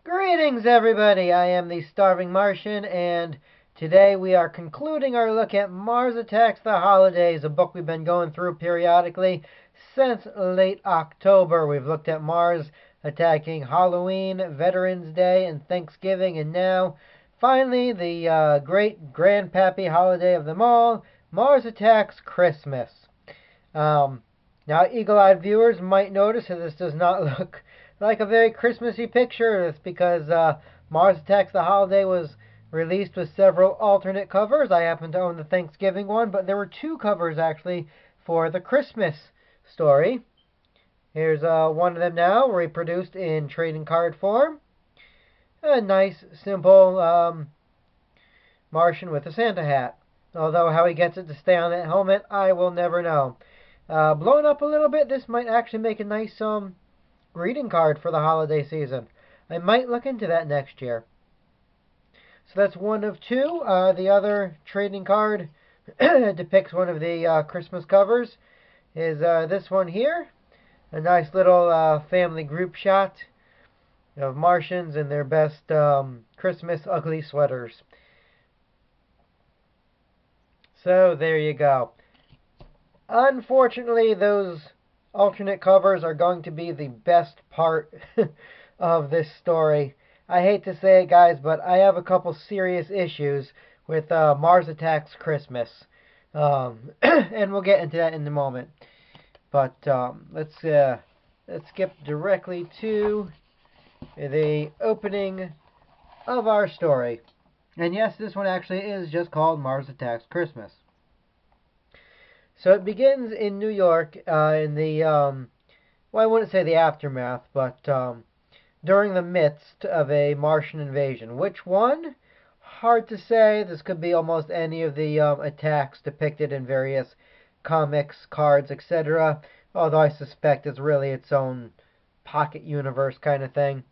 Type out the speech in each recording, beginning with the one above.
Greetings, everybody! I am the Starving Martian, and today we are concluding our look at Mars Attacks the Holidays, a book we've been going through periodically since late October. We've looked at Mars attacking Halloween, Veterans Day, and Thanksgiving, and now, finally, the great grandpappy holiday of them all, Mars Attacks Christmas. Now, eagle-eyed viewers might notice that this does not look like a very Christmassy picture. It's because Mars Attacks the Holiday was released with several alternate covers. I happen to own the Thanksgiving one, but there were two covers actually for the Christmas story. Here's one of them now, reproduced in trading card form. A nice, simple Martian with a Santa hat. Although how he gets it to stay on that helmet, I will never know. Blown up a little bit, this might actually make a nice greeting card for the holiday season. I might look into that next year. So that's one of two. The other trading card depicts one of the Christmas covers. Is this one here. A nice little family group shot of Martians in their best Christmas ugly sweaters. So there you go. Unfortunately, those alternate covers are going to be the best part of this story. I hate to say it, guys, but I have a couple serious issues with Mars Attacks Christmas. And we'll get into that in a moment. But let's skip directly to the opening of our story. And yes, this one actually is just called Mars Attacks Christmas. So it begins in New York in the, well, I wouldn't say the aftermath, but during the midst of a Martian invasion. Which one? Hard to say. This could be almost any of the attacks depicted in various comics, cards, etc. Although I suspect it's really its own pocket universe kind of thing.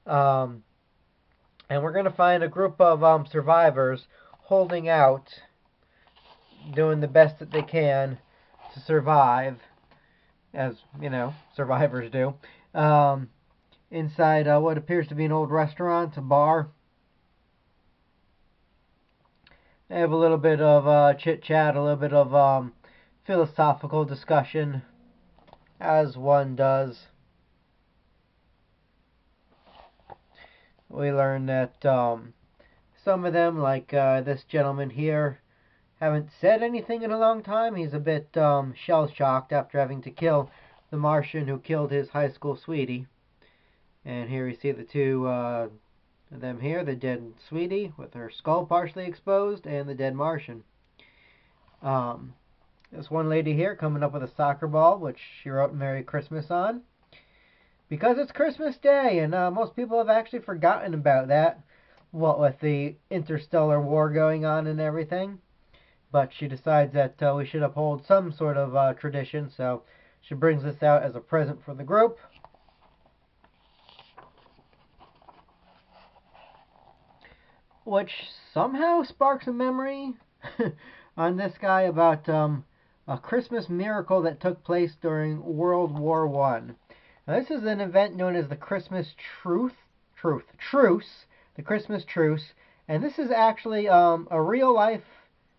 And we're going to find a group of survivors holding out, doing the best that they can to survive, as, you know, survivors do, inside what appears to be an old restaurant, a bar. They have a little bit of chit-chat, a little bit of philosophical discussion, as one does. We learn that some of them, like this gentleman here, haven't said anything in a long time. He's a bit shell-shocked after having to kill the Martian who killed his high school sweetie. And here we see the two of them here, the dead sweetie with her skull partially exposed, and the dead Martian. This one lady here coming up with a soccer ball, which she wrote Merry Christmas on. Because it's Christmas Day, and most people have actually forgotten about that, what with the interstellar war going on and everything. But she decides that we should uphold some sort of tradition, so she brings this out as a present for the group. Which somehow sparks a memory on this guy about a Christmas miracle that took place during World War I. Now, this is an event known as the Christmas Truce, the Christmas Truce, and this is actually a real-life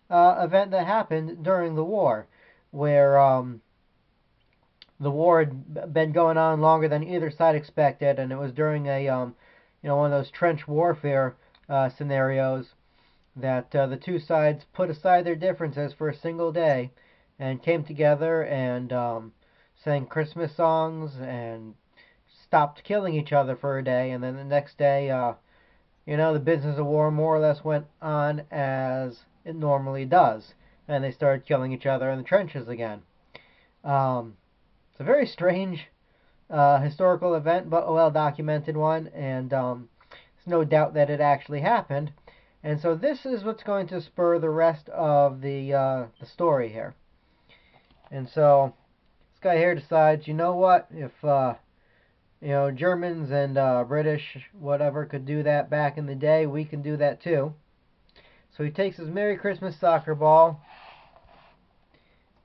event that happened during the war, where the war had been going on longer than either side expected, and it was during a one of those trench warfare scenarios that the two sides put aside their differences for a single day and came together and sang Christmas songs and stopped killing each other for a day, and then the next day, the business of war more or less went on as it normally does, and they started killing each other in the trenches again. It's a very strange historical event, but a well-documented one, and there's no doubt that it actually happened. And so this is what's going to spur the rest of the story here. And so this guy here decides, you know what, if Germans and British, whatever, could do that back in the day, we can do that too. So he takes his Merry Christmas soccer ball.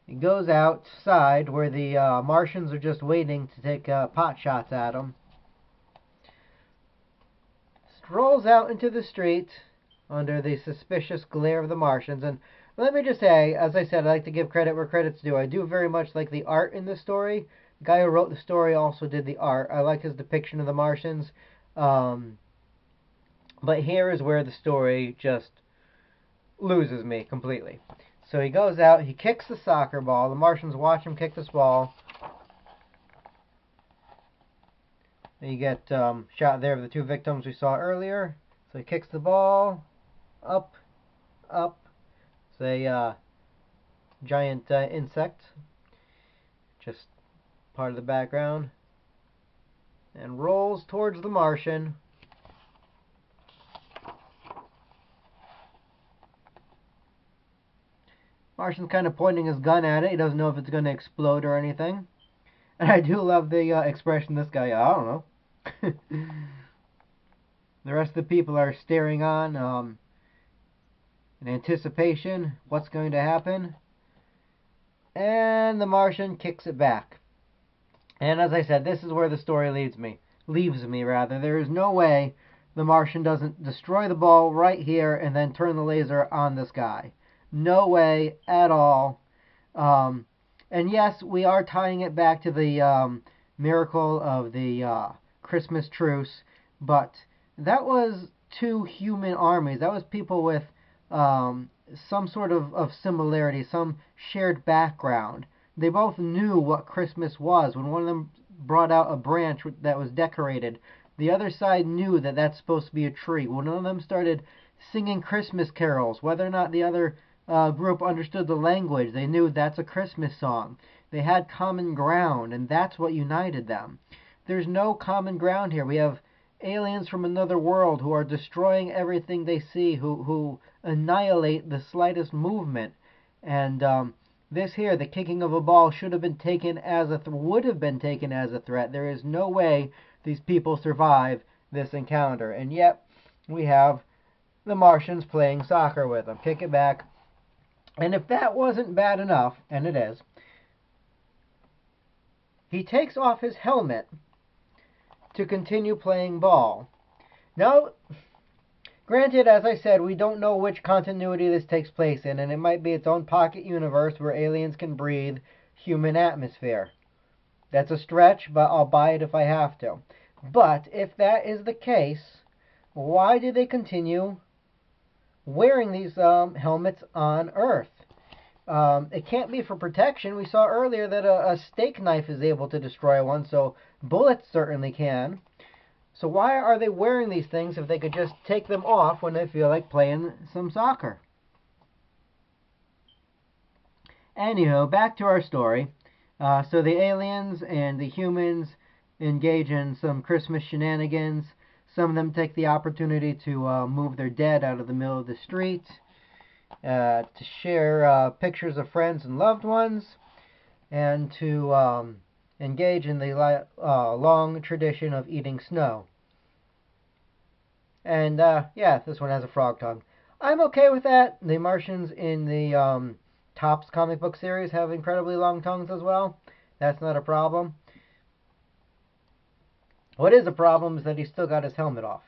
He goes outside where the Martians are just waiting to take pot shots at him. strolls out into the street under the suspicious glare of the Martians. And let me just say, as I said, I like to give credit where credit's due. I do very much like the art in this story. The guy who wrote the story also did the art. I like his depiction of the Martians. But here is where the story just loses me completely. So he goes out, he kicks the soccer ball. The Martians watch him kick this ball. You get shot there of the two victims we saw earlier. So he kicks the ball up, up. It's a giant insect, just part of the background, and rolls towards the Martian. Martian's kind of pointing his gun at it. He doesn't know if it's going to explode or anything. And I do love the expression this guy, I don't know. The rest of the people are staring on in anticipation. What's going to happen? And the Martian kicks it back. And as I said, this is where the story leaves me. There is no way the Martian doesn't destroy the ball right here and then turn the laser on this guy. No way at all. And yes, we are tying it back to the miracle of the Christmas truce, but that was two human armies. That was people with some sort of similarity, some shared background. They both knew what Christmas was. When one of them brought out a branch that was decorated, the other side knew that that's supposed to be a tree. When one of them started singing Christmas carols, whether or not the other group understood the language, they knew that's a Christmas song. They had common ground, and that's what united them. There's no common ground here. We have aliens from another world who are destroying everything they see, who annihilate the slightest movement. And this here, the kicking of a ball, should have been taken as would have been taken as a threat. There is no way these people survive this encounter. And yet, we have the Martians playing soccer with them. Kick it back. And if that wasn't bad enough, and it is, he takes off his helmet to continue playing ball. Now, granted, as I said, we don't know which continuity this takes place in, and it might be its own pocket universe where aliens can breathe human atmosphere. That's a stretch, but I'll buy it if I have to. But if that is the case, why do they continue wearing these helmets on Earth? It can't be for protection. We saw earlier that a steak knife is able to destroy one, so bullets certainly can. So why are they wearing these things if they could just take them off when they feel like playing some soccer? Anywho, back to our story. So the aliens and the humans engage in some Christmas shenanigans. Some of them take the opportunity to move their dead out of the middle of the street, to share pictures of friends and loved ones, and to engage in the long tradition of eating snow. And yeah, this one has a frog tongue. I'm okay with that. The Martians in the Topps comic book series have incredibly long tongues as well. That's not a problem. What is a problem is that he's still got his helmet off.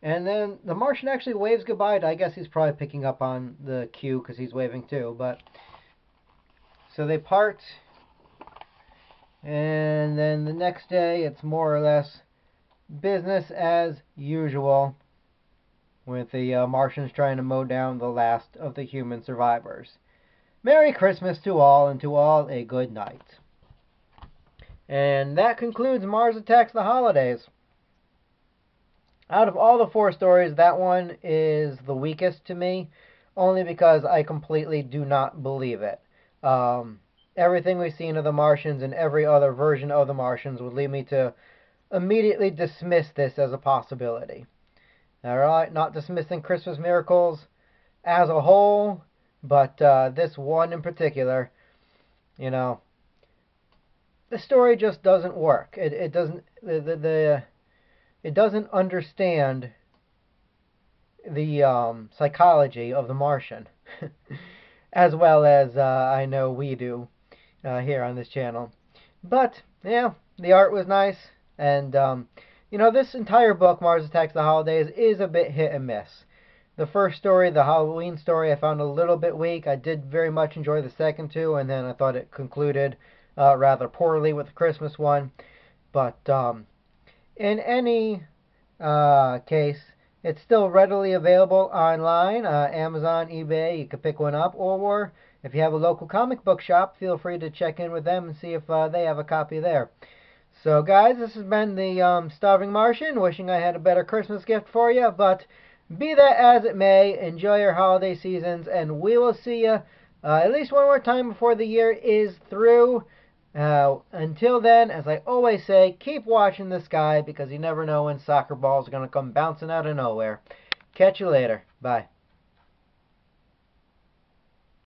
And then the Martian actually waves goodbye to, I guess he's probably picking up on the cue because he's waving too. So they part, and then the next day it's more or less business as usual, with the Martians trying to mow down the last of the human survivors. Merry Christmas to all, and to all a good night. And that concludes Mars Attacks the Holidays. Out of all the 4 stories, that one is the weakest to me, only because I completely do not believe it. Everything we've seen of the Martians and every other version of the Martians would lead me to immediately dismiss this as a possibility. Alright, not dismissing Christmas miracles as a whole, but this one in particular, you know, the story just doesn't work. It doesn't it doesn't understand the psychology of the Martian as well as I know we do here on this channel. But yeah, the art was nice, and You know, this entire book, Mars Attacks the Holidays, is a bit hit and miss. The first story, the Halloween story, I found a little bit weak. I did very much enjoy the second two, and then I thought it concluded rather poorly with the Christmas one. But in any case, it's still readily available online, Amazon, eBay. You can pick one up, or if you have a local comic book shop, feel free to check in with them and see if they have a copy there. So, guys, this has been the Starving Martian, wishing I had a better Christmas gift for you, but be that as it may, enjoy your holiday seasons, and we will see you at least one more time before the year is through. Until then, as I always say, keep watching the sky because you never know when soccer balls are going to come bouncing out of nowhere. Catch you later. Bye.